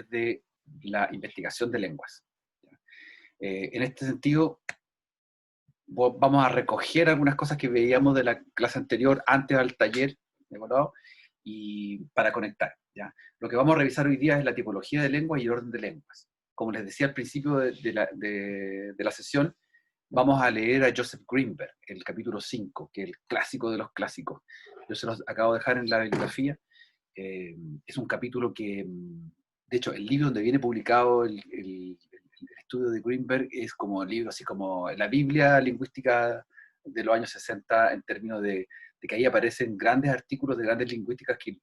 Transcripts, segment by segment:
desde la investigación de lenguas. En este sentido, vamos a recoger algunas cosas que veíamos de la clase anterior, antes al taller, ¿de acuerdo? Y para conectar, ¿ya? Lo que vamos a revisar hoy día es la tipología de lenguas y el orden de lenguas. Como les decía al principio de la sesión, vamos a leer a Joseph Greenberg, el capítulo 5, que es el clásico de los clásicos. Yo se los acabo de dejar en la bibliografía. Es un capítulo que, de hecho, el libro donde viene publicado el estudio de Greenberg es como el libro, así como la Biblia lingüística de los años 60, en términos de que ahí aparecen grandes artículos de grandes lingüistas que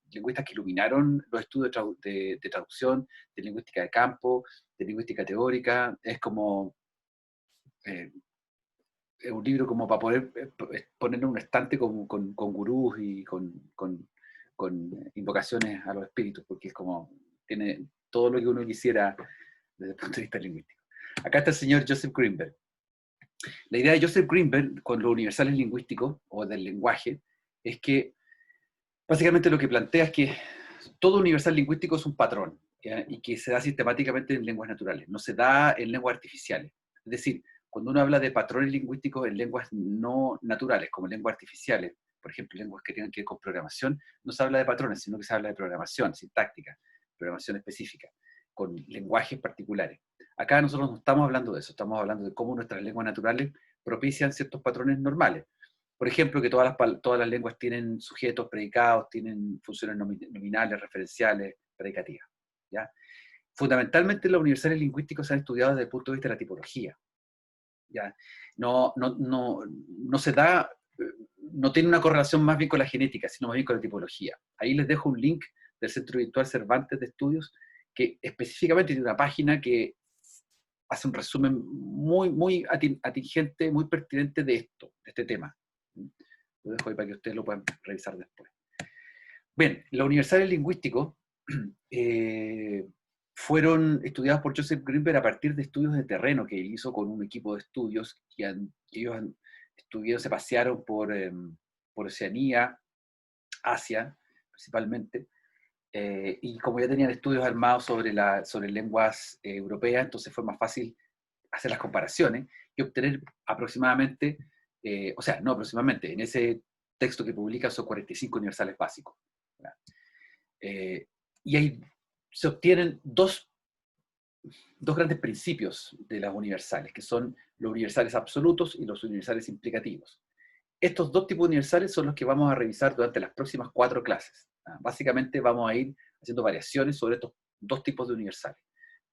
iluminaron los estudios de traducción, de lingüística de campo, de lingüística teórica. Es como es un libro como para poder ponerlo en un estante con gurús y con invocaciones a los espíritus, porque es como, tiene todo lo que uno quisiera desde el punto de vista lingüístico. Acá está el señor Joseph Greenberg. La idea de Joseph Greenberg con los universales lingüísticos, o del lenguaje, es que básicamente lo que plantea es que todo universal lingüístico es un patrón, ¿ya? Y que se da sistemáticamente en lenguas naturales, no se da en lenguas artificiales. Es decir, cuando uno habla de patrones lingüísticos en lenguas no naturales, como lenguas artificiales, por ejemplo, lenguas que tienen que ver con programación, no se habla de patrones, sino que se habla de programación, sintáctica, programación específica, con lenguajes particulares. Acá nosotros no estamos hablando de eso, estamos hablando de cómo nuestras lenguas naturales propician ciertos patrones normales. Por ejemplo, que todas las lenguas tienen sujetos, predicados, tienen funciones nominales, referenciales, predicativas, ¿ya? Fundamentalmente los universales lingüísticos se han estudiado desde el punto de vista de la tipología, ¿ya? No se da, no tiene una correlación más bien con la genética, sino más bien con la tipología. Ahí les dejo un link del Centro Virtual Cervantes de Estudios, que específicamente tiene una página que hace un resumen muy atingente, muy pertinente de este tema. Lo dejo ahí para que ustedes lo puedan revisar después. Bien, los universales lingüísticos fueron estudiados por Joseph Greenberg a partir de estudios de terreno que él hizo con un equipo de estudios que ellos se pasearon por Oceanía, Asia, principalmente, y como ya tenían estudios armados sobre lenguas europeas, entonces fue más fácil hacer las comparaciones y obtener aproximadamente, no aproximadamente, en ese texto que publica son 45 universales básicos. Y ahí se obtienen dos grandes principios de las universales, que son los universales absolutos y los universales implicativos. Estos dos tipos de universales son los que vamos a revisar durante las próximas 4 clases. Básicamente vamos a ir haciendo variaciones sobre estos dos tipos de universales.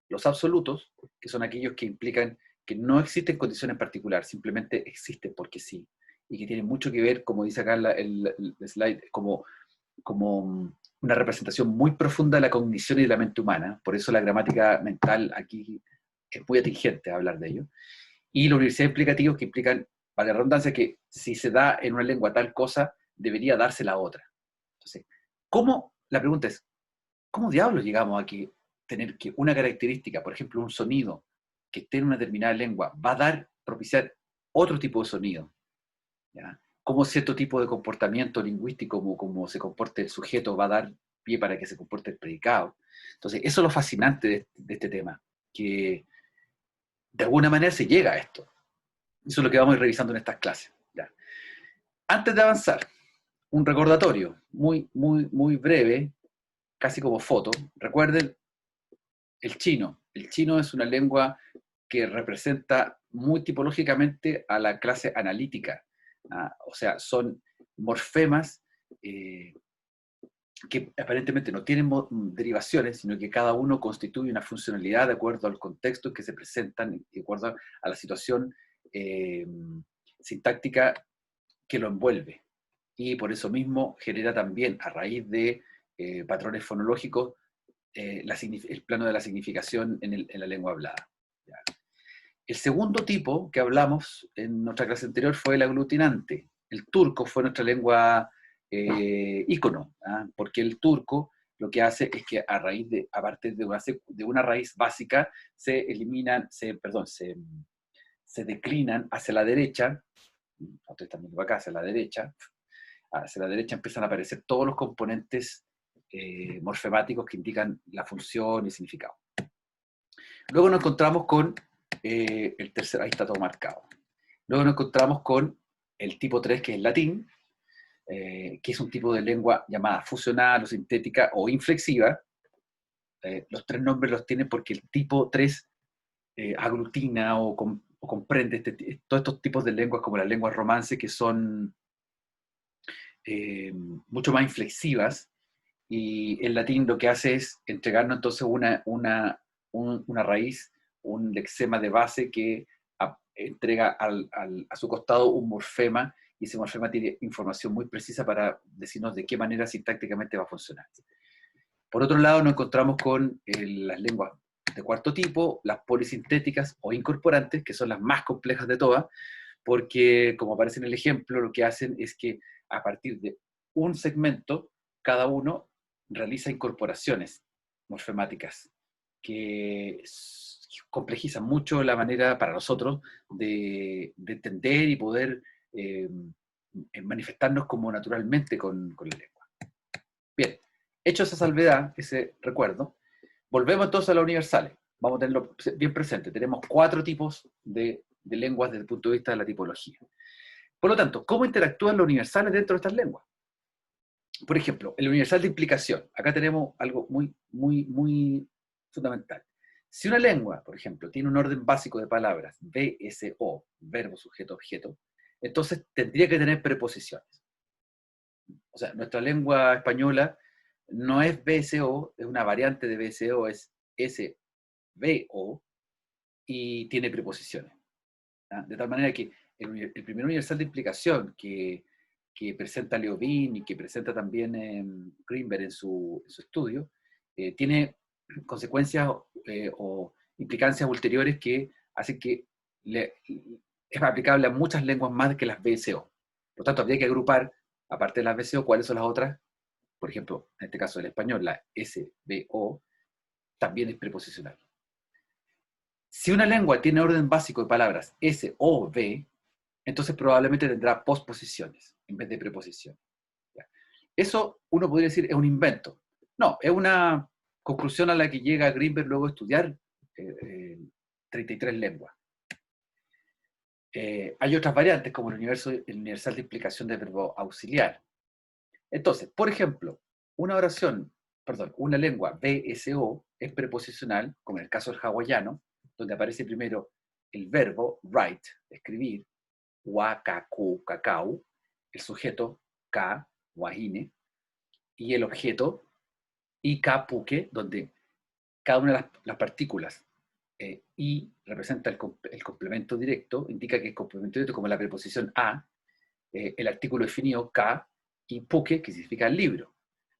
Los absolutos, que son aquellos que implican que no existen condiciones en particular, simplemente existen porque sí, y que tienen mucho que ver, como dice acá el slide, como una representación muy profunda de la cognición y de la mente humana. Por eso la gramática mental aquí es muy atingente a hablar de ello. Y los universales implicativos, que implican, para la redundancia, que si se da en una lengua tal cosa, debería darse la otra. Entonces, la pregunta es, ¿cómo diablos llegamos a tener que una característica, por ejemplo, un sonido que esté en una determinada lengua, va a propiciar otro tipo de sonido? ¿Ya? ¿Cómo cierto tipo de comportamiento lingüístico, como se comporte el sujeto, va a dar pie para que se comporte el predicado? Entonces, eso es lo fascinante de este tema, que de alguna manera se llega a esto. Eso es lo que vamos a ir revisando en estas clases. ¿Ya? Antes de avanzar, un recordatorio muy breve, casi como foto. Recuerden el chino. El chino es una lengua que representa muy tipológicamente a la clase analítica. O sea, son morfemas que aparentemente no tienen derivaciones, sino que cada uno constituye una funcionalidad de acuerdo al contexto en que se presentan, de acuerdo a la situación sintáctica que lo envuelve. Y por eso mismo genera también, a raíz de patrones fonológicos, el plano de la significación en la lengua hablada. ¿Ya? El segundo tipo que hablamos en nuestra clase anterior fue el aglutinante. El turco fue nuestra lengua ícono, porque el turco lo que hace es que a partir de una raíz básica se declinan hacia la derecha, ustedes también lo acá, hacia la derecha empiezan a aparecer todos los componentes morfemáticos que indican la función y el significado. Luego nos encontramos con el tercero, ahí está todo marcado. Luego nos encontramos con el tipo 3, que es el latín, que es un tipo de lengua llamada fusional o sintética o inflexiva. Los tres nombres los tiene porque el tipo 3 aglutina o comprende todos estos tipos de lenguas, como las lenguas romances, que son mucho más inflexivas, y el latín lo que hace es entregarnos entonces una raíz, un lexema de base que entrega a su costado un morfema, y ese morfema tiene información muy precisa para decirnos de qué manera sintácticamente va a funcionar. Por otro lado, nos encontramos con las lenguas de cuarto tipo, las polisintéticas o incorporantes, que son las más complejas de todas, porque, como aparece en el ejemplo, lo que hacen es que a partir de un segmento, cada uno realiza incorporaciones morfemáticas que complejizan mucho la manera para nosotros de entender y poder manifestarnos como naturalmente con la lengua. Bien, hecho esa salvedad, ese recuerdo, volvemos entonces a las universales. Vamos a tenerlo bien presente. Tenemos 4 tipos de lenguas desde el punto de vista de la tipología. Por lo tanto, ¿cómo interactúan los universales dentro de estas lenguas? Por ejemplo, el universal de implicación. Acá tenemos algo muy fundamental. Si una lengua, por ejemplo, tiene un orden básico de palabras, VSO, verbo, sujeto, objeto, entonces tendría que tener preposiciones. O sea, nuestra lengua española no es VSO, es una variante de VSO, es SVO, y tiene preposiciones. ¿Ah? De tal manera que el primer universal de implicación que presenta Leovín y que presenta también Greenberg en su estudio, tiene consecuencias o implicancias ulteriores que hacen que es aplicable a muchas lenguas más que las VSO. Por lo tanto, habría que agrupar, aparte de las VSO, cuáles son las otras. Por ejemplo, en este caso del español, la SVO también es preposicional. Si una lengua tiene orden básico de palabras S o V, entonces probablemente tendrá posposiciones en vez de preposiciones. Eso uno podría decir es un invento. No, es una conclusión a la que llega Greenberg luego de estudiar 33 lenguas. Hay otras variantes como el universal de implicación del verbo auxiliar. Entonces, por ejemplo, una lengua BSO es preposicional, como en el caso del hawaiano, donde aparece primero el verbo write, escribir, wakaku, cacao, el sujeto ka, wahine, y el objeto ikapuke, donde cada una de las partículas y representa el complemento directo, indica que el complemento directo, como la preposición a, el artículo definido ka, y puke, que significa el libro.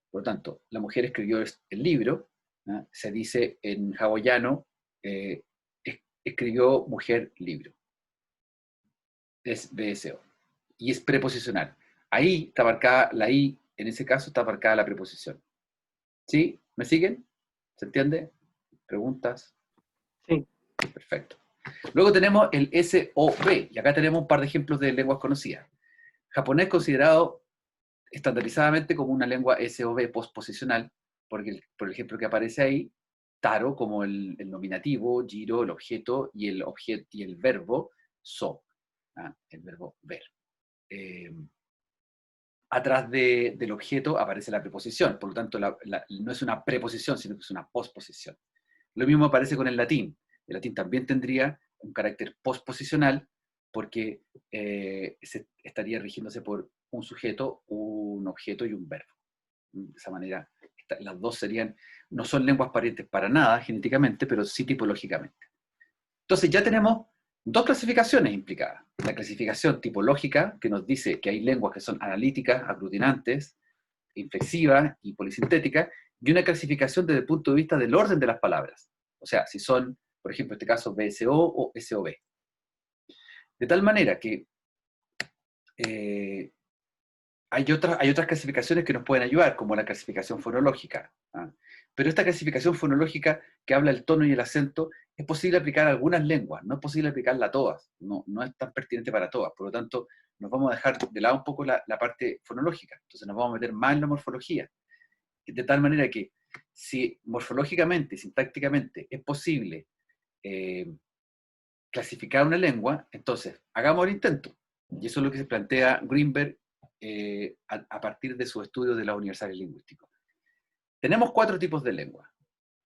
Por lo tanto, la mujer escribió el libro, ¿no? Se dice en hawaiano, escribió mujer libro. Es BSO. Y es preposicional. Ahí está marcada la I, en ese caso está marcada la preposición. ¿Sí? ¿Me siguen? ¿Se entiende? ¿Preguntas? Sí. Perfecto. Luego tenemos el SOV, y acá tenemos un par de ejemplos de lenguas conocidas. Japonés considerado estandarizadamente como una lengua SOV postposicional, porque por el ejemplo que aparece ahí, taro como el nominativo, giro el objeto y el verbo so, el verbo ver. Atrás del objeto aparece la preposición, por lo tanto no es una preposición, sino que es una posposición. Lo mismo aparece con el latín. El latín también tendría un carácter posposicional porque estaría rigiéndose por un sujeto, un objeto y un verbo. De esa manera, las dos no son lenguas parientes para nada genéticamente, pero sí tipológicamente. Entonces ya tenemos 2 clasificaciones implicadas. La clasificación tipológica, que nos dice que hay lenguas que son analíticas, aglutinantes, inflexivas y polisintéticas, y una clasificación desde el punto de vista del orden de las palabras. O sea, si son, por ejemplo, en este caso, BSO o SOV. De tal manera que hay otras clasificaciones que nos pueden ayudar, como la clasificación fonológica. Pero esta clasificación fonológica que habla el tono y el acento es posible aplicar a algunas lenguas, no es posible aplicarla a todas, no es tan pertinente para todas. Por lo tanto, nos vamos a dejar de lado un poco la parte fonológica, entonces nos vamos a meter más en la morfología. de tal manera que si morfológicamente, sintácticamente es posible clasificar una lengua, entonces hagamos el intento. Y eso es lo que se plantea Greenberg a partir de su estudio de las universales lingüísticos. Tenemos 4 tipos de lengua.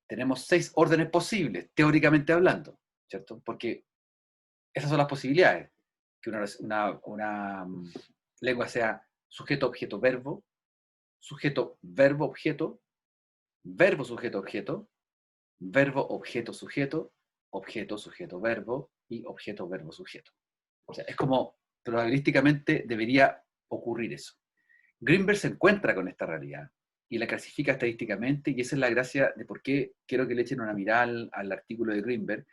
Tenemos 6 órdenes posibles, teóricamente hablando, ¿cierto? Porque esas son las posibilidades. Que una lengua sea sujeto, objeto, verbo, sujeto, verbo, objeto, verbo, sujeto, objeto, verbo, objeto, sujeto, objeto, sujeto, verbo y objeto, verbo, sujeto. O sea, es como probabilísticamente debería ocurrir eso. Greenberg se encuentra con esta realidad y la clasifica estadísticamente, y esa es la gracia de por qué quiero que le echen una mirada al artículo de Greenberg,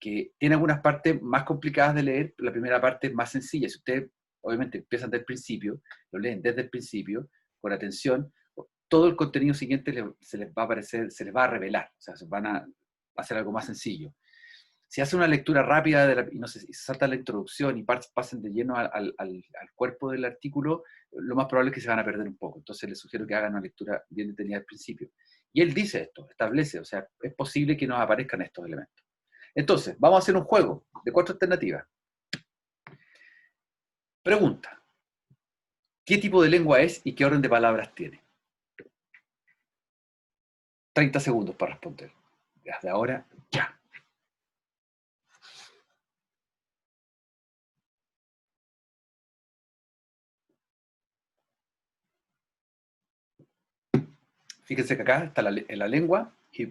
que tiene algunas partes más complicadas de leer, pero la primera parte es más sencilla. Si ustedes, obviamente, empiezan desde el principio, lo leen desde el principio, con atención, todo el contenido siguiente se les va a aparecer, se les va a revelar, o sea, se van a hacer algo más sencillo. Si hacen una lectura rápida y no sé, si saltan la introducción y pasen de lleno al cuerpo del artículo, lo más probable es que se van a perder un poco. Entonces les sugiero que hagan una lectura bien detenida al principio. Y él dice esto, establece, o sea, es posible que nos aparezcan estos elementos. Entonces, vamos a hacer un juego de 4 alternativas. Pregunta: ¿qué tipo de lengua es y qué orden de palabras tiene? 30 segundos para responder. Desde ahora, ya. Fíjense que acá está la lengua, y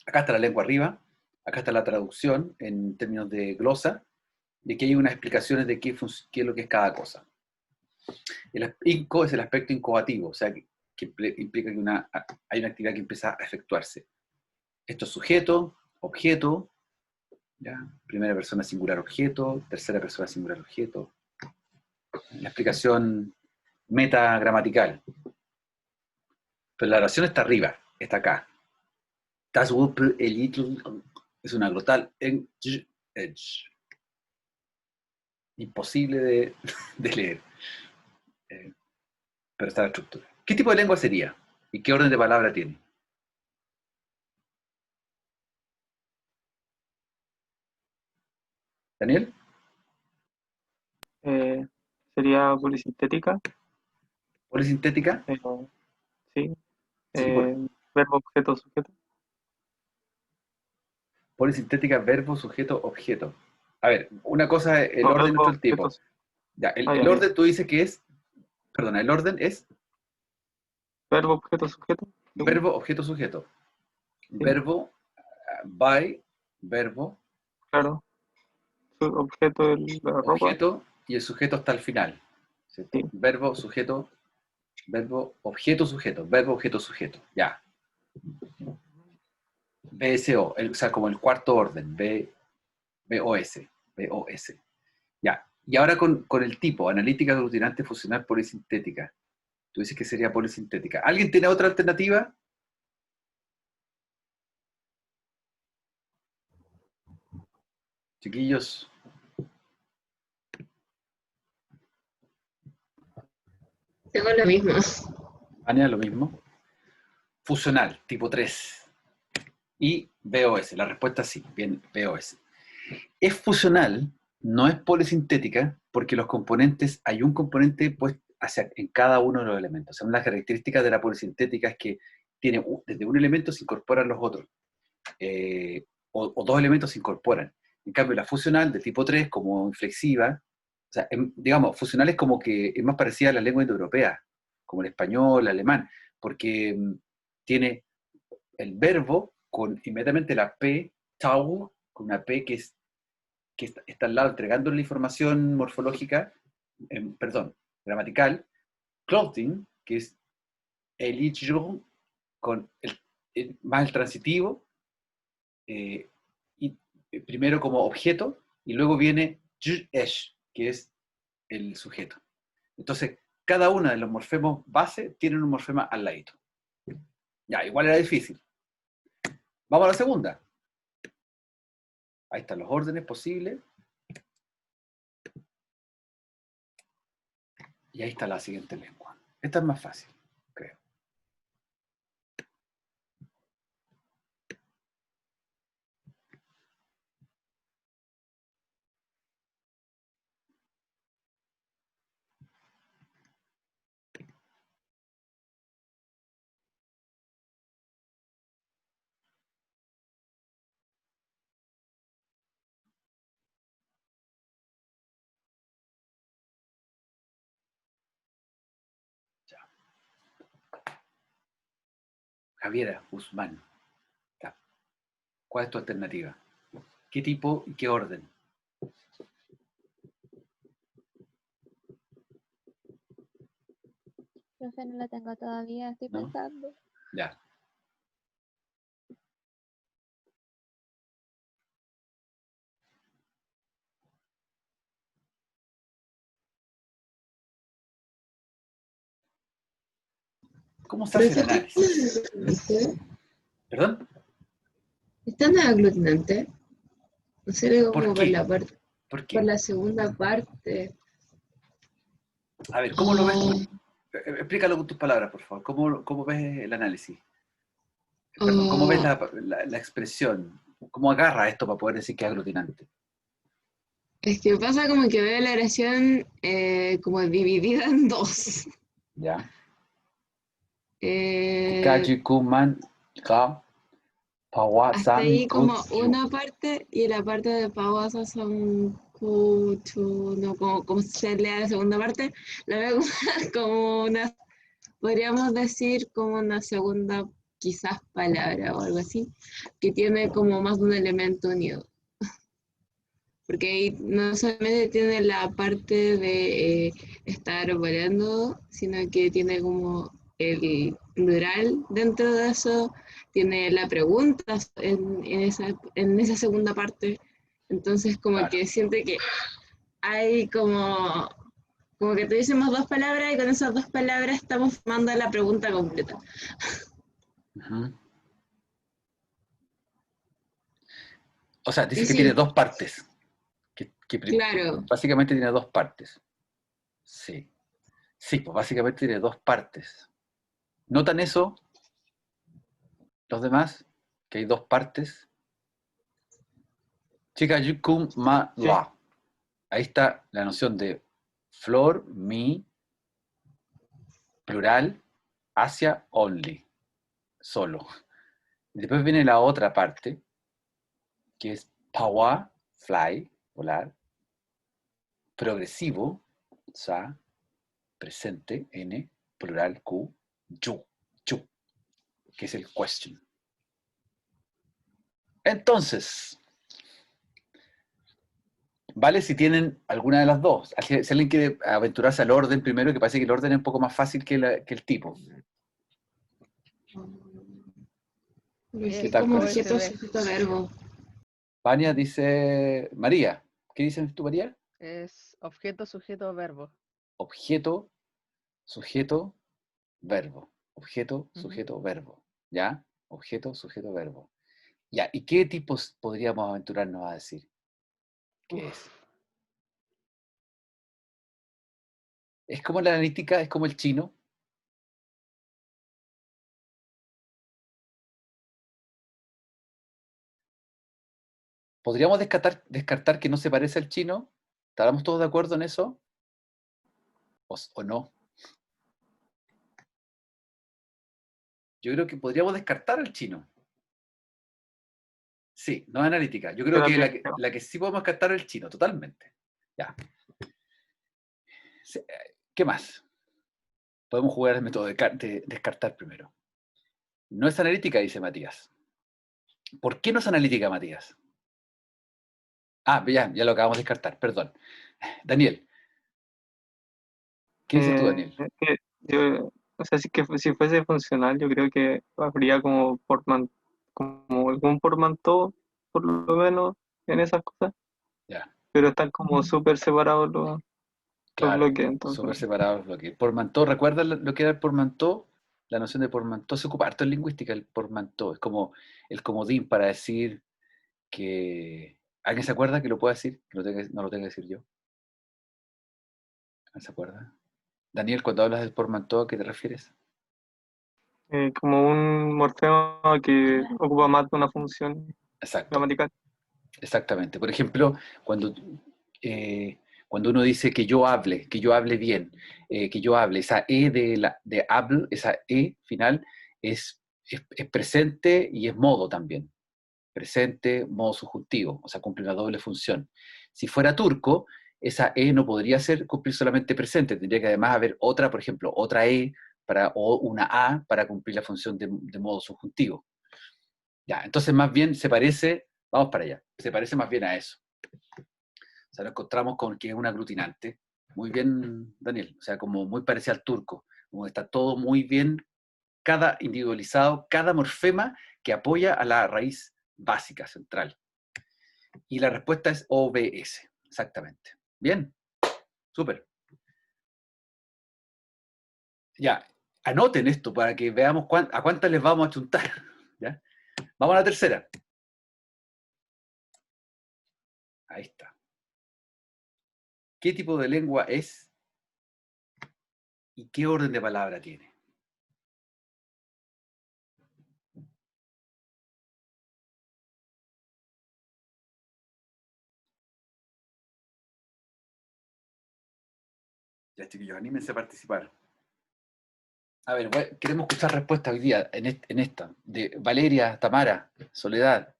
acá está la lengua arriba, acá está la traducción en términos de glosa, y aquí hay unas explicaciones de qué es lo que es cada cosa. El inco es el aspecto incobativo, o sea, que implica que hay una actividad que empieza a efectuarse. Esto es sujeto, objeto, ¿ya? Primera persona singular objeto, tercera persona singular objeto. La explicación metagramatical. Pero la oración está arriba, está acá. Das Wupel a little es una glotal en edge. Imposible de leer. Pero está la estructura. ¿Qué tipo de lengua sería? ¿Y qué orden de palabra tiene? ¿Daniel? Eh, Sería polisintética. ¿Polisintética? Sí. Sí, Verbo, objeto, sujeto. polisintética, verbo, sujeto, objeto. A ver, una cosa es el O orden y verbo, otro el objeto. tipo. Ya, Ah, el ya, ya. orden tú dices que es, perdona, el orden es Verbo, objeto, sujeto. verbo, objeto, sujeto. Sí, Verbo, by, verbo, claro. Objeto, la ropa. objeto, y el sujeto está al final, Sí. ¿cierto? Verbo, sujeto, verbo, objeto, sujeto, verbo, objeto, sujeto. Ya. BSO, o sea, como el cuarto orden, BOS, BOS. Ya. Y ahora con el tipo, analítica aglutinante funcional polisintética. Tú dices que sería polisintética. ¿Alguien tiene otra alternativa? Chiquillos, Tengo lo mismo. Ania, lo mismo. Fusional, tipo 3. Y BOS, la respuesta sí, bien, BOS. Es fusional, no es polisintética, porque los componentes, hay un componente pues, en cada uno de los elementos. O sea, una de las características de la polisintética es que desde un elemento se incorporan los otros, o 2 elementos se incorporan. En cambio, la fusional de tipo 3, como inflexiva, o sea, digamos, fusional es como que es más parecida a la lengua indoeuropea, como el español, el alemán, porque tiene el verbo con inmediatamente la P, tau, con una P que está al lado entregando la información morfológica, perdón, gramatical, clothing, que es el con más el transitivo, eh, y primero como objeto, y luego viene esh, que es el sujeto. Entonces, cada uno de los morfemos base tiene un morfema al ladito. Ya, igual era difícil. Vamos a la segunda. Ahí están los órdenes posibles. Y ahí está la siguiente lengua. Esta es más fácil, creo. Javiera Guzmán. Ya. ¿Cuál es tu alternativa? ¿Qué tipo y qué orden? Profe, no la tengo todavía, estoy ¿No? pensando. Ya. ¿Cómo se hace el análisis? ¿Perdón? ¿Es tan aglutinante? No sé, digo ¿Por como qué? por ¿Por qué? la segunda parte. A ver, ¿cómo lo ves tú? Explícalo con tus palabras, por favor. ¿Cómo ves el análisis? Perdón, ¿cómo ves la expresión? ¿Cómo agarra esto para poder decir que es aglutinante? Es que pasa como que veo la oración como dividida en dos. ¿Ya? Eh, Kaji Kuman Ka Pawa hasta San ahí como Kutyu. una parte y la parte de Pawasa son Kuchu, no, como se lea la segunda parte, la veo como una, podríamos decir como una segunda quizás palabra o algo así, que tiene como más de un elemento unido. Porque ahí no solamente tiene la parte de estar variando, sino que tiene como el plural dentro de eso, tiene la pregunta en esa segunda parte. Entonces como Claro. que siente que hay como que tuviésemos dos palabras y con esas dos palabras estamos formando la pregunta completa. Ujú. O sea, dice Y que tiene sí, dos partes. claro. Básicamente tiene dos partes. Sí. Sí, pues básicamente tiene dos partes. ¿Notan eso los demás? Que hay dos partes. Chica yukum ma Sí. la. Ahí está la noción de flor, mi, plural, hacia, only, solo. Y después viene la otra parte, que es pawa, fly, volar, progresivo, sa, presente, n, plural, q, yu, que es el question. Entonces, vale si tienen alguna de las dos. Si alguien quiere aventurarse al orden primero, que parece que el orden es un poco más fácil que el tipo. ¿Qué Es tal como con eso? objeto, OSD. sujeto, verbo. Vania dice, María, ¿qué dices tú, María? Es objeto, sujeto, verbo. Objeto, sujeto, verbo. Objeto, Ujú. sujeto, verbo. ¿Ya? Objeto, sujeto, verbo. Ya, ¿y qué tipos podríamos aventurarnos a decir? ¿Qué es? Uf. ¿Es como la analítica? ¿Es como el chino? ¿Podríamos descartar que no se parece al chino? ¿Estábamos todos de acuerdo en eso? ¿O no? Yo creo que podríamos descartar al chino. Sí, no es analítica. Yo creo Yo que también creo. la que sí podemos descartar es el chino, totalmente. Ya. ¿Qué más? Podemos jugar el método de descartar primero. No es analítica, dice Matías. ¿Por qué no es analítica, Matías? Ah, ya lo acabamos de descartar, perdón. Daniel. ¿Qué dices tú, Daniel? Que yo, o sea, si fuese funcional, yo creo que habría como como algún portmanteau, por lo menos, en esas cosas, Ya, pero están como súper separados los claro. bloques, entonces. Súper separados lo que. Portmanteau, ¿recuerdas lo que era el portmanteau? La noción de portmanteau se ocupa harto en lingüística, el portmanteau. Es como el comodín para decir que. ¿Alguien se acuerda que lo pueda decir? Que no lo tenga que decir yo. ¿Alguien se acuerda? Daniel, cuando hablas del portmanteau, ¿a qué te refieres? Como un morfema que ocupa más de una función Exacto, gramatical. exactamente. Por ejemplo, eh, cuando uno dice que yo hable bien, que yo hable, esa E de hable, esa E final, es presente y es modo también. Presente, modo subjuntivo, o sea, cumple una doble función. Si fuera turco, esa E no podría cumplir solamente presente, tendría que además haber otra, por ejemplo, otra E o una A para cumplir la función de modo subjuntivo. Ya, entonces más bien se parece, vamos para allá, se parece más bien a eso. O sea, nos encontramos con que es un aglutinante. Muy bien, Daniel. O sea, como muy parecido al turco. Como está todo muy bien, cada individualizado, cada morfema que apoya a la raíz básica, central. Y la respuesta es OBS, exactamente. Bien, súper. Ya, anoten esto para que veamos a cuántas les vamos a chuntar. ¿Ya? Vamos a la tercera. Ahí está. ¿Qué tipo de lengua es y qué orden de palabra tiene? Ya, chiquillos, anímense a participar. A ver, queremos escuchar respuestas hoy día en esta, de Valeria, Tamara, Soledad,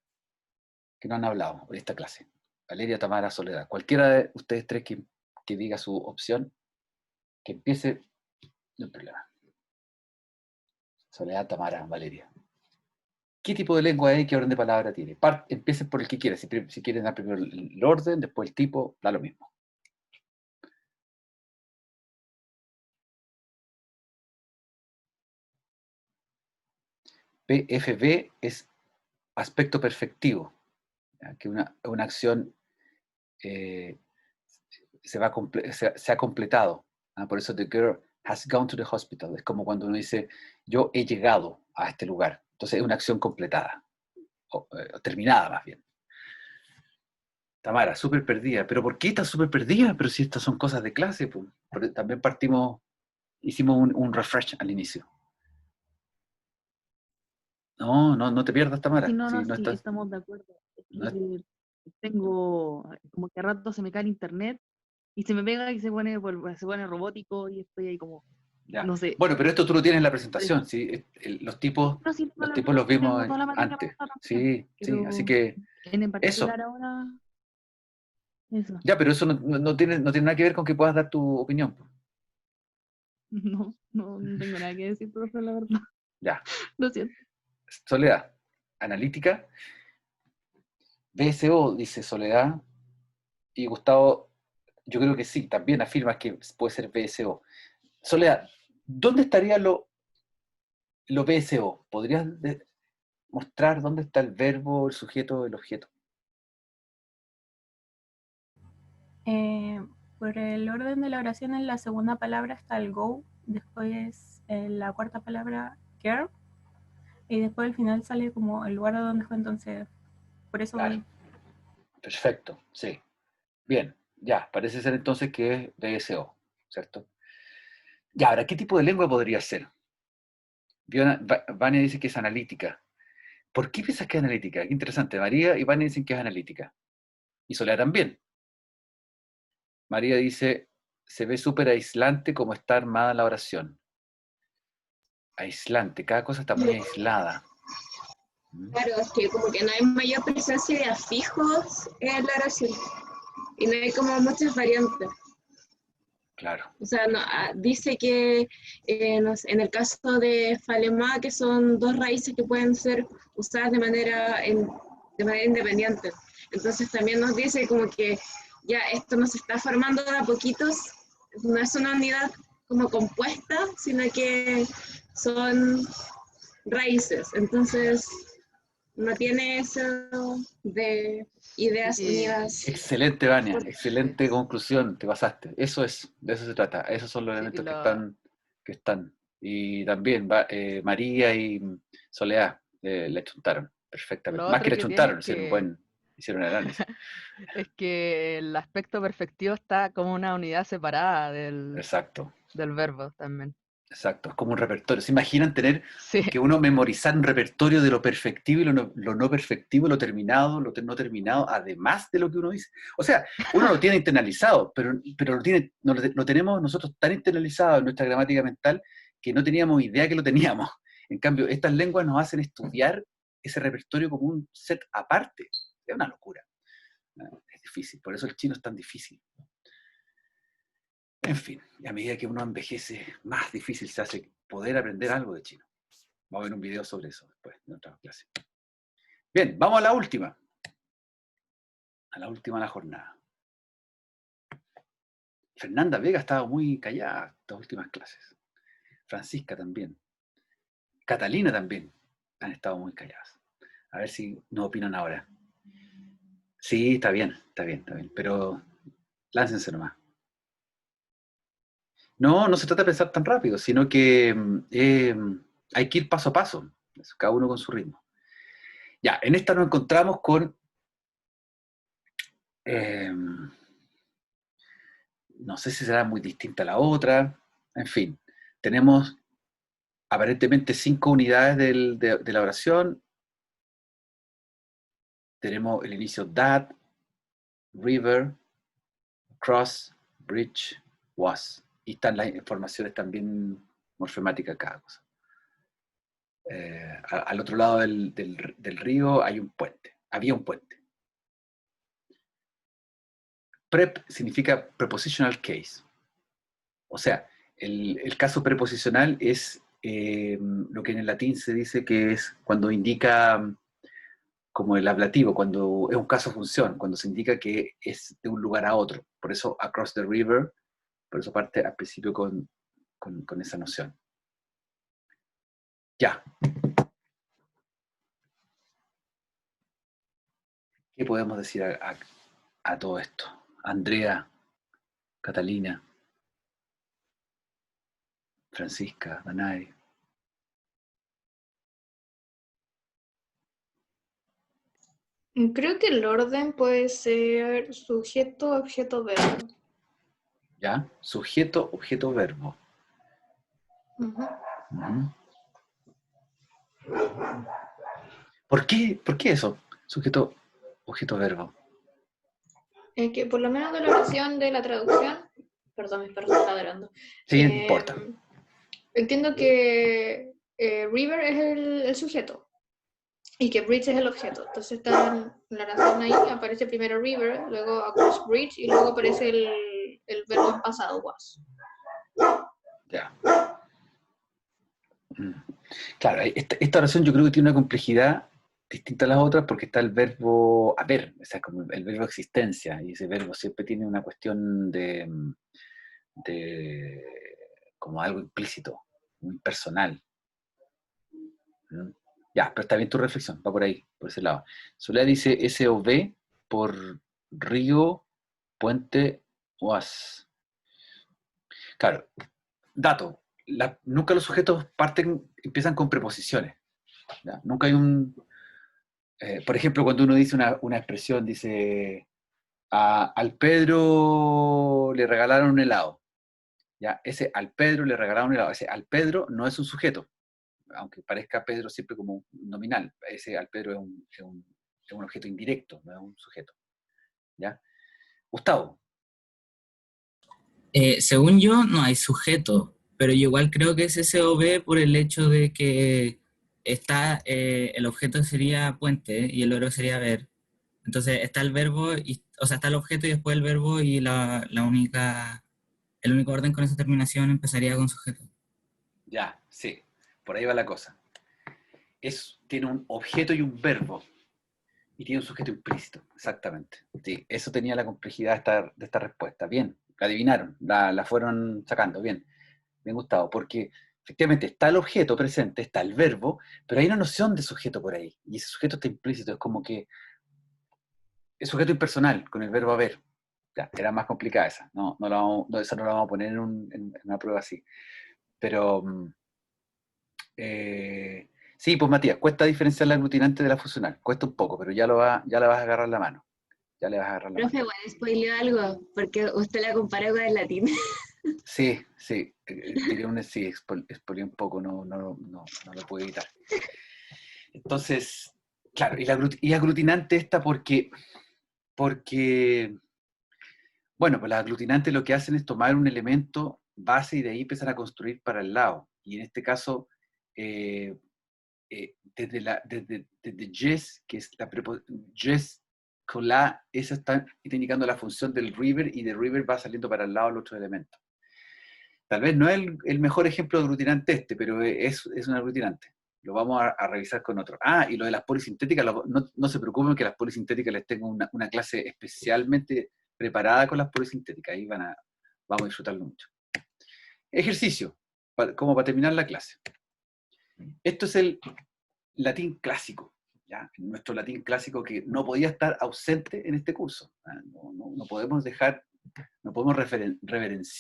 que no han hablado de esta clase. Valeria, Tamara, Soledad. Cualquiera de ustedes tres que diga su opción, que empiece, no hay problema. Soledad, Tamara, Valeria. ¿Qué tipo de lengua es y qué orden de palabra tiene? Empiecen por el que quieran. Si quieren dar primero el orden, después el tipo, da lo mismo. PFB es aspecto perfectivo, ¿ya? Que una acción se ha completado. ¿Ah? Por eso the girl has gone to the hospital. Es como cuando uno dice, yo he llegado a este lugar. Entonces es una acción completada, o terminada más bien. Tamara, súper perdida. ¿Pero por qué estás súper perdida? Pero si estas son cosas de clase, pues. También hicimos un refresh al inicio. No te pierdas, Tamara. Sí, no, Si no, no sí, estás, estamos de acuerdo. Es no es- que tengo, como que a rato se me cae el internet y se me pega y se pone robótico y estoy ahí como, ya. no sé. Bueno, pero esto tú lo tienes en la Por eso. presentación, ¿sí? Los tipos No, sí, tengo los vimos tengo toda la materia antes. preparada también, Sí, sí, así pero que en eso. particular ahora, eso. Ya, pero eso no tiene nada que ver con que puedas dar tu opinión. No tengo nada que decir, profe, la verdad. Ya. Lo siento. Soledad, analítica. BSO, dice Soledad. Y Gustavo, yo creo que sí, también afirmas que puede ser BSO. Soledad, ¿dónde estaría lo BSO? ¿Podrías mostrar dónde está el verbo, el sujeto, el objeto? Por el orden de la oración, en la segunda palabra está el go, después en la cuarta palabra girl, y después al final sale como el lugar de donde fue, entonces por eso Claro. voy. Perfecto, sí. Bien, ya, parece ser entonces que es BSO, ¿cierto? Ya, ahora, ¿qué tipo de lengua podría ser? Vania dice que es analítica. ¿Por qué piensas que es analítica? Qué interesante. María y Vania dicen que es analítica. Y Soledad también. María dice, se ve súper aislante como está armada la oración. Aislante, cada cosa está muy aislada. Claro, es que como que no hay mayor presencia de afijos en la oración y no hay como muchas variantes. Claro, O sea, dice que en el caso de falema, que son dos raíces que pueden ser usadas de manera independiente. Entonces también nos dice como que ya esto nos está formando de a poquitos, no es una unidad como compuesta, sino que son raíces. Entonces no tiene eso de ideas unidas. excelente, Vania, Fuertes. excelente conclusión, te pasaste. Eso es, de eso se trata. Esos son los Sí, elementos que están. Y también María y Soledad le chuntaron perfectamente. lo Más que otro le que tiene chuntaron, es que hicieron análisis. es que el aspecto perfectivo está como una unidad separada Exacto. del verbo también. Exacto, es como un repertorio. ¿Se imaginan tener Sí, que uno memorizar un repertorio de lo perfectivo y lo no perfectivo, lo terminado, lo no terminado, además de lo que uno dice? O sea, uno lo tiene internalizado, pero lo tenemos nosotros tan internalizado en nuestra gramática mental que no teníamos idea que lo teníamos. En cambio, estas lenguas nos hacen estudiar ese repertorio como un set aparte. Es una locura. Es difícil, por eso el chino es tan difícil. En fin, a medida que uno envejece, más difícil se hace poder aprender algo de chino. Vamos a ver un video sobre eso después, en otra clase. Bien, vamos a la última. A la última de la jornada. Fernanda Vega estaba muy callada estas últimas clases. Francisca también. Catalina también han estado muy calladas. A ver si nos opinan ahora. Sí, está bien. Pero láncense nomás. No se trata de pensar tan rápido, sino que hay que ir paso a paso, cada uno con su ritmo. Ya, en esta nos encontramos con, no sé si será muy distinta a la otra, en fin, tenemos aparentemente 5 unidades de la oración, tenemos el inicio that, river, cross, bridge, was, y están las informaciones también morfemáticas cada cosa. Al otro lado del río hay un puente. Había un puente. Prep significa prepositional case. O sea, el caso preposicional es lo que en el latín se dice que es cuando indica como el ablativo, cuando es un caso-función, cuando se indica que es de un lugar a otro. Por eso across the river, por eso parte al principio con esa noción. Ya. ¿Qué podemos decir a todo esto? Andrea, Catalina, Francisca, Danae. Creo que el orden puede ser sujeto, objeto, verbo. ¿Ya? Sujeto, objeto, verbo. Ujú. Uh-huh. ¿Por qué eso? Sujeto, objeto, verbo. Que por lo menos de la oración de la traducción, perdón, mis perros están ladrando. Sí, no importa. Entiendo que river es el sujeto y que bridge es el objeto. Entonces está en la oración ahí, aparece primero river, luego across bridge y luego aparece el verbo en pasado, was. Ya. Claro, esta oración yo creo que tiene una complejidad distinta a las otras porque está el verbo haber, o sea, como el verbo existencia, y ese verbo siempre tiene una cuestión de como algo implícito, muy personal. Ya, pero está bien tu reflexión, va por ahí, por ese lado. Soledad dice SOV por río, puente, was. Claro, dato, nunca los sujetos empiezan con preposiciones. ¿Ya? Nunca hay un... por ejemplo, cuando uno dice una expresión, dice, al Pedro le regalaron un helado. ¿Ya? Ese al Pedro le regalaron un helado. Ese al Pedro no es un sujeto, aunque parezca Pedro siempre como nominal. Ese al Pedro es un objeto indirecto, no es un sujeto. ¿Ya? Gustavo. Según yo, no hay sujeto, pero yo igual creo que es SOV por el hecho de que está, el objeto sería puente y el verbo sería ver. Entonces está el verbo, o sea, está el objeto y después el verbo y el único orden con esa terminación empezaría con sujeto. Ya, sí, por ahí va la cosa. Tiene un objeto y un verbo. Y tiene un sujeto implícito, exactamente. Sí, eso tenía la complejidad de esta respuesta. Bien, la adivinaron, la fueron sacando, bien Gustavo, porque efectivamente está el objeto presente, está el verbo, pero hay una noción de sujeto por ahí, y ese sujeto está implícito, es como que es sujeto impersonal, con el verbo haber. Ya, era más complicada esa, esa no la vamos a poner en una prueba así. Pero, sí, pues Matías, cuesta diferenciar la aglutinante de la funcional, cuesta un poco, pero ya la vas a agarrar la mano. Ya le vas a agarrar la Profe, mano. igual spoileó algo, porque usted la comparó con el latín. Sí, expolié un poco, no lo puedo evitar. Entonces, claro, y aglutinante esta porque, bueno, pues las aglutinantes lo que hacen es tomar un elemento base y de ahí empiezan a construir para el lado. Y en este caso, desde yes, que es la yes con la, esa está indicando la función del river y de river va saliendo para el lado el otro elemento. Tal vez no es el mejor ejemplo de aglutinante pero es un aglutinante. Lo vamos a revisar con otro. Ah, y lo de las polisintéticas, no se preocupen que las polisintéticas les tengo una clase especialmente preparada con las polisintéticas. Ahí vamos a disfrutarlo mucho. Ejercicio, como para terminar la clase. Esto es el latín clásico, ¿ya? Nuestro latín clásico que no podía estar ausente en este curso. No podemos dejar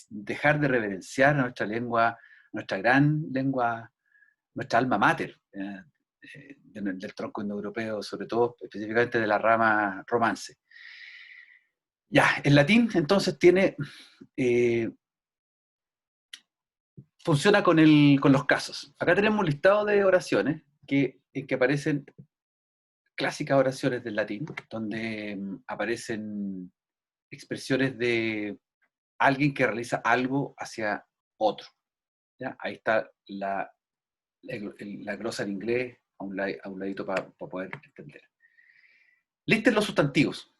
dejar de reverenciar a nuestra lengua, nuestra gran lengua, nuestra alma mater del tronco indoeuropeo, sobre todo específicamente de la rama romance. Ya, el latín entonces funciona con los casos. Acá tenemos un listado de oraciones en que aparecen clásicas oraciones del latín, donde aparecen expresiones de alguien que realiza algo hacia otro. ¿Ya? Ahí está la glosa en inglés a un ladito para poder entender. Listen los sustantivos.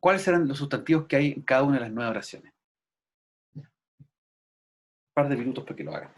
¿Cuáles serán los sustantivos que hay en cada una de las 9 oraciones? Un par de minutos para que lo hagan.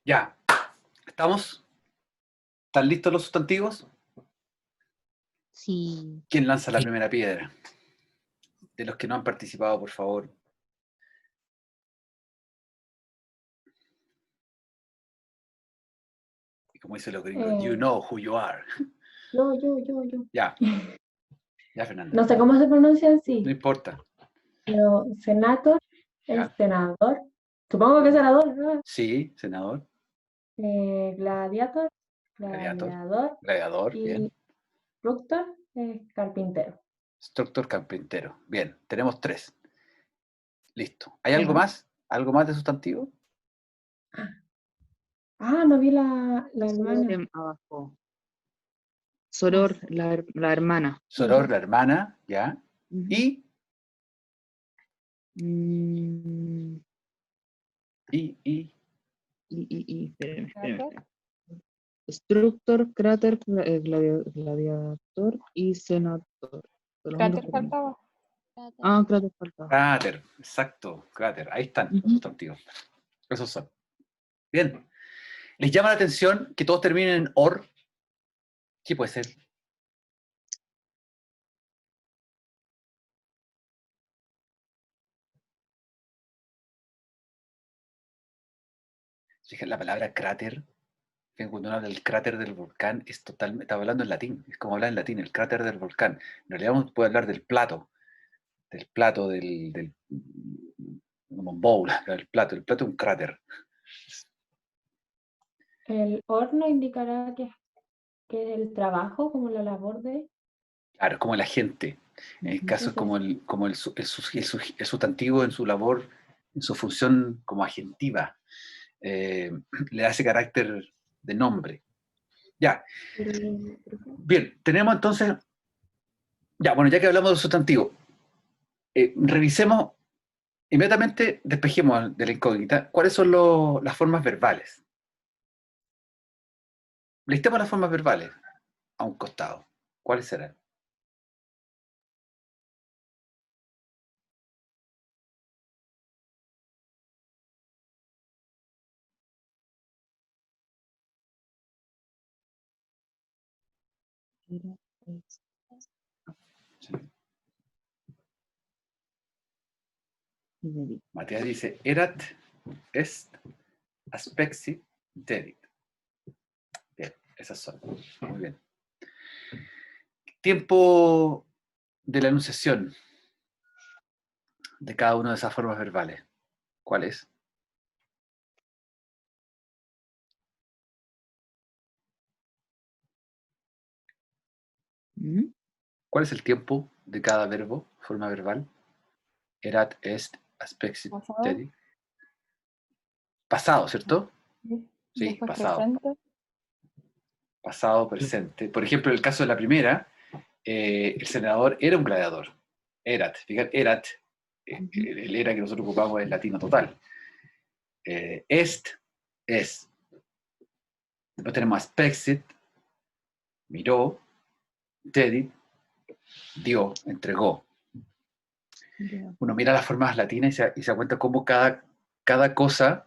Ya, ¿estamos? ¿Están listos los sustantivos? Sí. ¿Quién lanza la primera piedra? De los que no han participado, por favor. Y como dicen los gringos, you know who you are. Yo. Ya. Ya, Fernanda. No sé cómo se pronuncia en sí, No importa. pero senator Ya. es senador. Supongo que es senador, ¿no? Sí, senador. Gladiator, Gladiator. gladiador. Gladiador, Y bien. Proctor es carpintero. Instructor carpintero. Bien, tenemos 3. Listo. ¿Hay algo Ajá. más? ¿Algo más de sustantivo? Ah, no vi la hermana. Abajo. Soror, la hermana. Soror, la hermana, ya. Ujú. Y Mm, espérame. Cráter. Structor, cráter, gladiator y senator. Los Cráter únicos que tengo. faltaba. Cráter. Ah, cráter faltaba. Cráter, exacto, cráter. Ahí están los Ujú. sustantivos. Esos son. Bien. ¿Les llama la atención que todos terminen en or? ¿Qué puede ser? Fíjense, la palabra cráter, que cuando uno habla del cráter del volcán, es totalmente, está hablando en latín, es como hablar en latín, el cráter del volcán. En realidad uno puede hablar del plato, como un bowl, el plato es un cráter. El horno indicará que es el trabajo, como la labor de... Claro, es como la gente. En el caso es como el sustantivo en su labor, en su función como agentiva. Le da ese carácter de nombre. Ya. Bien, tenemos entonces, ya, bueno, ya que hablamos del sustantivo, revisemos, inmediatamente despejemos de la incógnita, ¿cuáles son las formas verbales? Listemos las formas verbales a un costado. ¿Cuáles serán? Matías dice, erat, est, aspexit, dedit. Bien, esas son. Muy bien. Tiempo de la enunciación de cada una de esas formas verbales. ¿Cuál es? ¿Mm? ¿Cuál es el tiempo de cada verbo, forma verbal? Erat, est, aspexit, Pasado. dedit. Pasado, ¿cierto? Sí. Sí, Después pasado. presente. Pasado, presente. Por ejemplo, en el caso de la primera, el senador era un gladiador. Erat, fíjate, erat, el era que nosotros ocupamos es latino total. Est, es. Después tenemos aspexit, miró, dedit, dio, entregó. Ya. Uno mira las formas latinas y se da cuenta cómo cada cosa,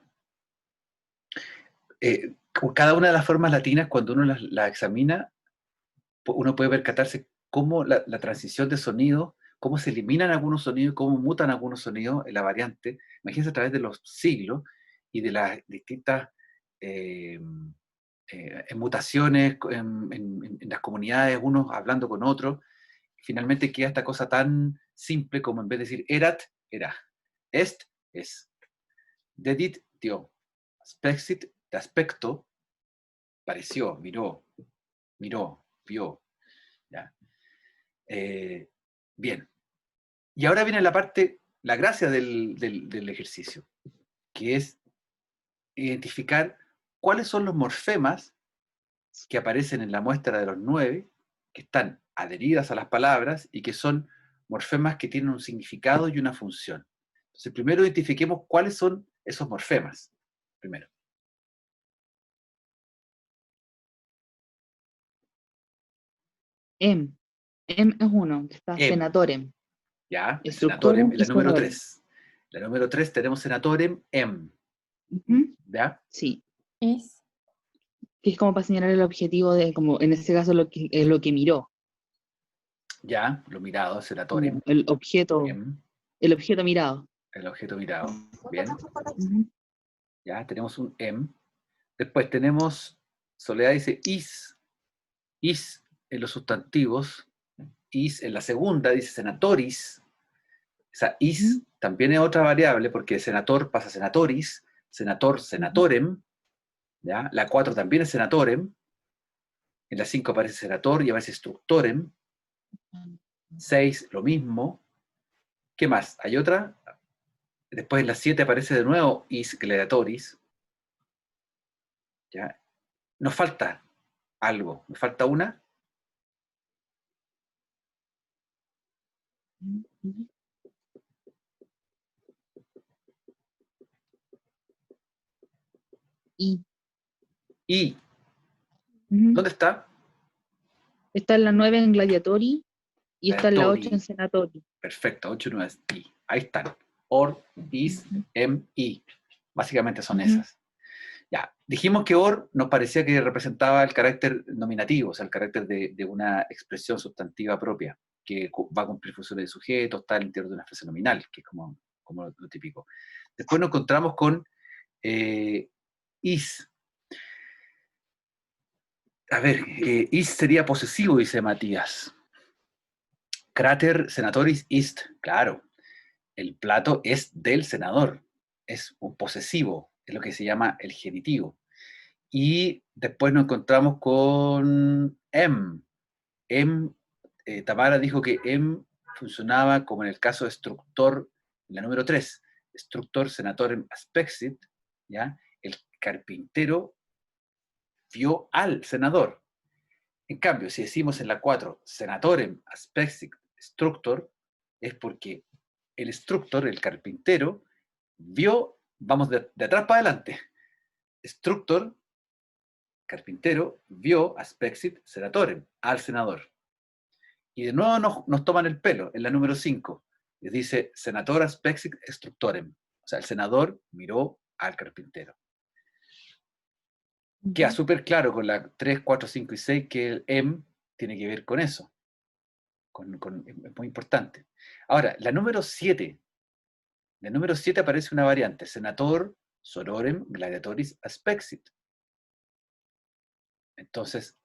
cada una de las formas latinas, cuando uno las examina, uno puede percatarse cómo la transición de sonido, cómo se eliminan algunos sonidos, cómo mutan algunos sonidos en la variante. Imagínense a través de los siglos y de las distintas mutaciones en las comunidades, unos hablando con otros. Finalmente queda esta cosa tan simple como en vez de decir erat, era. Est, es. Dedit, dio. Aspexit, de aspecto, pareció, miró, vio. ¿Ya? Bien. Y ahora viene la parte, la gracia del ejercicio, que es identificar cuáles son los morfemas que aparecen en la muestra de los 9, que están adheridas a las palabras y que son morfemas que tienen un significado y una función. Entonces, primero identifiquemos cuáles son esos morfemas. Primero. Em es uno, que está Em. senatorem. ¿Ya? El Estructurem senatorem es y la número sonorem. 3. La número 3 tenemos senatorem em. Ujú. ¿Ya? Sí. Is. Que es como para señalar el objetivo de, como en este caso, lo que miró. Ya, lo mirado, senatorem. Como el objeto mirado. El objeto mirado. Bien. Ujú. Ya, tenemos un em. Después tenemos, Soledad dice is. Is en los sustantivos. Is en la segunda dice senatoris. Esa is también es otra variable porque senator pasa a senatoris. Senator, senatorem. ¿Ya? La 4 también es senatorem. En la 5 aparece senator y aparece structorem. 6 lo mismo. ¿Qué más? ¿Hay otra? Después en la 7 aparece de nuevo is gladiatoris. ¿Ya? Nos falta algo. Nos falta una. I. Y, Ujú. ¿dónde está? Está en la 9 en Gladiatori y está en la 8 en Gladiatori. Senatori. Perfecto, 8 y 9 es I. Ahí están. Or, is, Ujú. I. Básicamente son Ujú. esas. Ya, dijimos que or nos parecía que representaba el carácter nominativo, o sea, el carácter de una expresión sustantiva propia, que va a cumplir funciones de sujeto, está al interior de una frase nominal, que es como lo típico. Después nos encontramos con is. A ver, is sería posesivo, dice Matías. Crater senatoris ist, claro. El plato es del senador, es un posesivo, es lo que se llama el genitivo. Y después nos encontramos con Tamara dijo que funcionaba como en el caso de Structor, la número 3, Structor senatorem aspexit, ¿ya? El carpintero vio al senador. En cambio, si decimos en la 4, senatorem aspexit structor, es porque el structor, el carpintero, vio, vamos de atrás para adelante, structor, carpintero, vio aspexit senatorem, al senador. Y de nuevo nos toman el pelo, en la número 5, les dice senator aspexit structorem, o sea, el senador miró al carpintero. Queda súper claro con la 3, 4, 5 y 6 que el tiene que ver con eso. Es muy importante. Ahora, la número 7 aparece una variante, senator sororem gladiatoris aspexit. Entonces,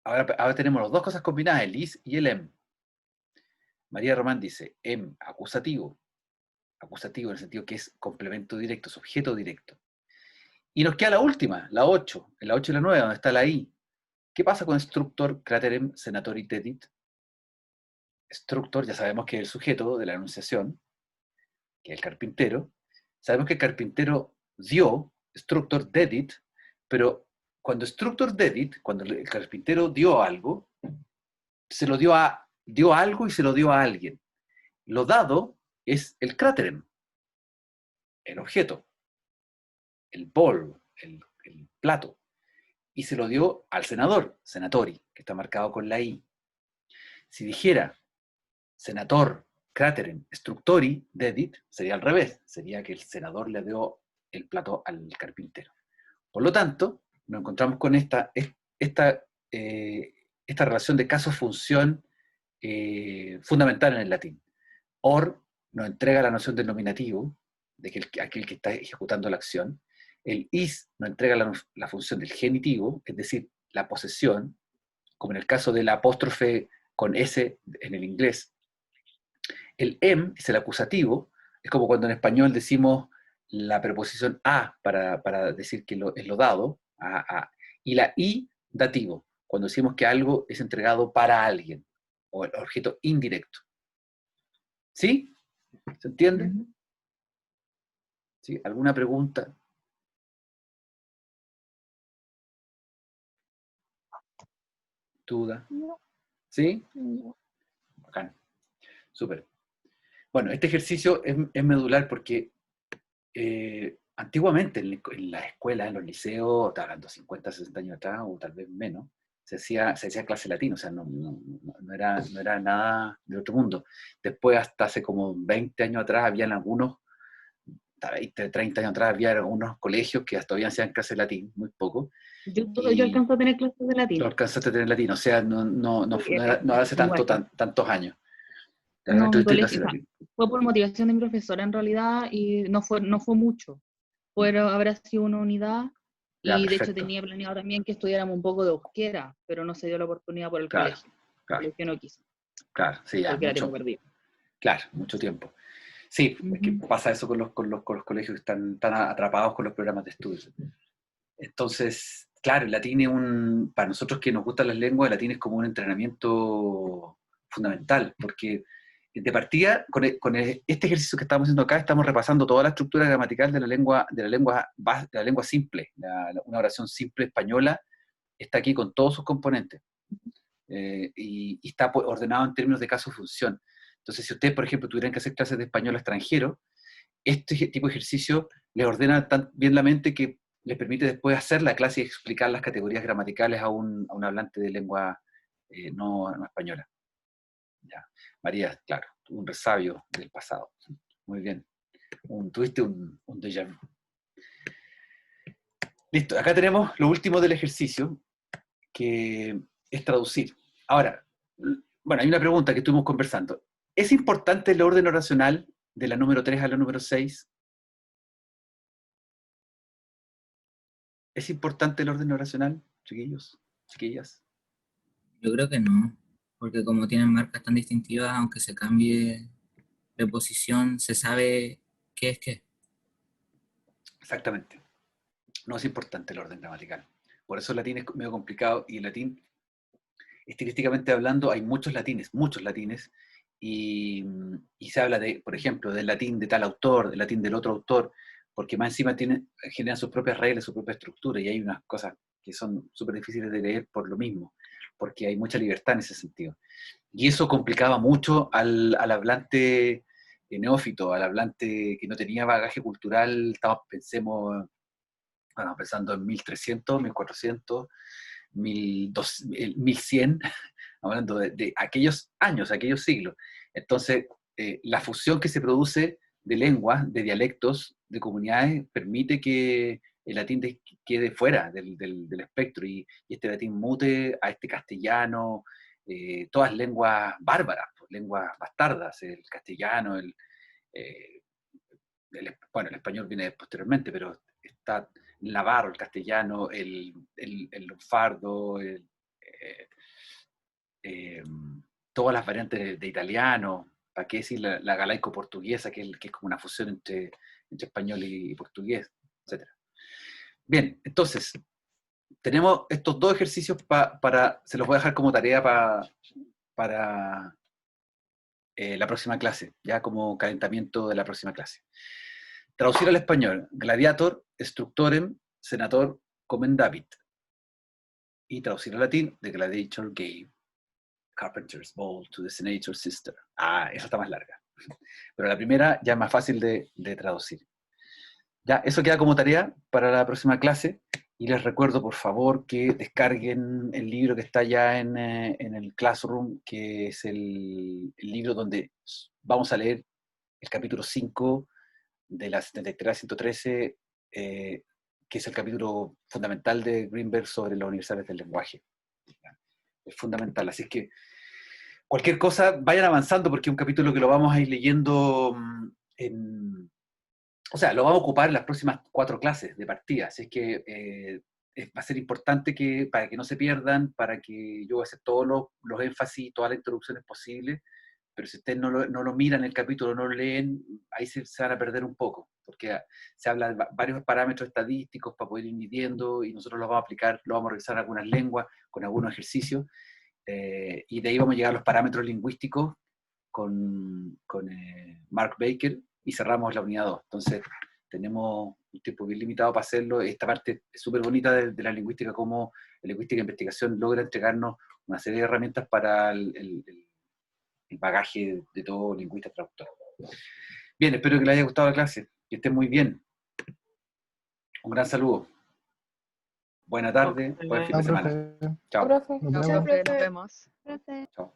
ahora tenemos las dos cosas combinadas, el is y el María Román dice, acusativo en el sentido que es complemento directo, es objeto directo. Y nos queda la última, la 8, en la 8 y la 9, donde está la i. ¿Qué pasa con structor craterem senatori dedit? Structor, ya sabemos que es el sujeto de la enunciación, que es el carpintero. Sabemos que el carpintero dio, structor dedit, pero cuando structor dedit, cuando el carpintero dio algo, se lo dio algo y se lo dio a alguien. Lo dado es el craterem, el objeto, el bol, el plato. Y se lo dio al senador, senatori, que está marcado con la I. Si dijera senator, craterem, structori, dedit, sería al revés. Sería que el senador le dio el plato al carpintero. Por lo tanto, nos encontramos con esta relación de caso-función fundamental en el latín. Or nos entrega la noción del nominativo, de que aquel que está ejecutando la acción. El is nos entrega la función del genitivo, es decir, la posesión, como en el caso del apóstrofe con S en el inglés. El es el acusativo, es como cuando en español decimos la preposición a para decir que es lo dado, y la i dativo, cuando decimos que algo es entregado para alguien, o el objeto indirecto. ¿Sí? ¿Se entiende? ¿Sí? ¿Alguna pregunta? ¿Duda? ¿Sí? Bacán. Súper. Bueno, este ejercicio es medular porque antiguamente en las escuelas, en los liceos, está hablando 50, 60 años atrás, o tal vez menos, se hacía clase latina, o sea, no era nada de otro mundo. Después, hasta hace como 20 años atrás, habían algunos, 20, 30 años atrás, había algunos colegios que todavía hacían clase latín, muy poco. Yo alcanzo a tener clases de latín. Lo alcanzaste a tener latín, o sea, no hace tantos años. No, mi colegio, fue por motivación de mi profesora en realidad, y no fue mucho. Pero habrá sido una unidad, y de hecho tenía planeado también que estudiáramos un poco de euskera, pero no se dio la oportunidad por el colegio. El colegio no quiso. Claro, sí, ya. Porque era tiempo perdido. Claro, mucho tiempo. Sí, es que pasa eso con los colegios que están atrapados con los programas de estudio. Entonces, claro, el latín es para nosotros que nos gustan las lenguas, el latín es como un entrenamiento fundamental, porque de partida, con este ejercicio que estamos haciendo acá, estamos repasando toda la estructura gramatical de la lengua simple. Una oración simple española está aquí con todos sus componentes. Y está ordenado en términos de caso-función. Entonces, si ustedes, por ejemplo, tuvieran que hacer clases de español extranjero, este tipo de ejercicio les ordena tan bien la mente que les permite después hacer la clase y explicar las categorías gramaticales a un hablante de lengua no española. Ya. María, claro, un resabio del pasado. Muy bien. Tuviste un déjà vu. Listo, acá tenemos lo último del ejercicio, que es traducir. Ahora, bueno, hay una pregunta que estuvimos conversando. ¿Es importante el orden oracional de la número 3 a la número 6? ¿Es importante el orden oracional, chiquillos, chiquillas? Yo creo que no, porque como tienen marcas tan distintivas, aunque se cambie de posición, se sabe qué es qué. Exactamente. No es importante el orden gramatical. Por eso el latín es medio complicado, y el latín, estilísticamente hablando, hay muchos latines, y se habla de, por ejemplo, del latín de tal autor, del latín del otro autor, porque más encima generan sus propias reglas, su propia estructura, y hay unas cosas que son súper difíciles de leer por lo mismo, porque hay mucha libertad en ese sentido. Y eso complicaba mucho al hablante neófito, al hablante que no tenía bagaje cultural. Estamos pensando en 1300, 1400, 1100, hablando de aquellos años, aquellos siglos. Entonces, la fusión que se produce de lenguas, de dialectos, de comunidades, permite que el latín quede fuera del espectro, y este latín mute a este castellano, todas lenguas bárbaras, lenguas bastardas, el castellano, bueno, el español viene posteriormente, pero está el navarro, el castellano, el lunfardo, todas las variantes de italiano, para qué decir la galaico-portuguesa, que es como una fusión entre español y portugués, etc. Bien, entonces, tenemos estos dos ejercicios se los voy a dejar como tarea para la próxima clase, ya como calentamiento de la próxima clase. Traducir al español: gladiator, structorem, senator, commendavit. Y traducir al latín: the gladiator gave Carpenter's ball to the senator's sister. Esa está más larga. Pero la primera ya es más fácil de traducir. Ya, eso queda como tarea para la próxima clase. Y les recuerdo, por favor, que descarguen el libro que está ya en el Classroom, que es el libro donde vamos a leer el capítulo 5 de la 73 a 113, que es el capítulo fundamental de Greenberg sobre los universales del lenguaje. Es fundamental, así que cualquier cosa, vayan avanzando, porque es un capítulo que lo vamos a ir leyendo o sea, lo vamos a ocupar en las próximas 4 clases de partida, así que va a ser importante para que no se pierdan, para que yo voy a hacer todos los énfasis, todas las introducciones posibles, pero si ustedes no lo miran el capítulo, no lo leen, ahí se van a perder un poco, porque se habla de varios parámetros estadísticos para poder ir midiendo, y nosotros los vamos a aplicar, lo vamos a revisar en algunas lenguas, con algunos ejercicios, y de ahí vamos a llegar a los parámetros lingüísticos con Mark Baker, y cerramos la unidad 2. Entonces, tenemos un tiempo bien limitado para hacerlo. Esta parte es súper bonita de la lingüística, como la lingüística de investigación logra entregarnos una serie de herramientas para el bagaje de todo lingüista traductor. Bien, espero que les haya gustado la clase, que estén muy bien. Un gran saludo. Buena tarde, buen fin de semana. Chao. Profe. Chao, profe. nos vemos. Profe. Chao.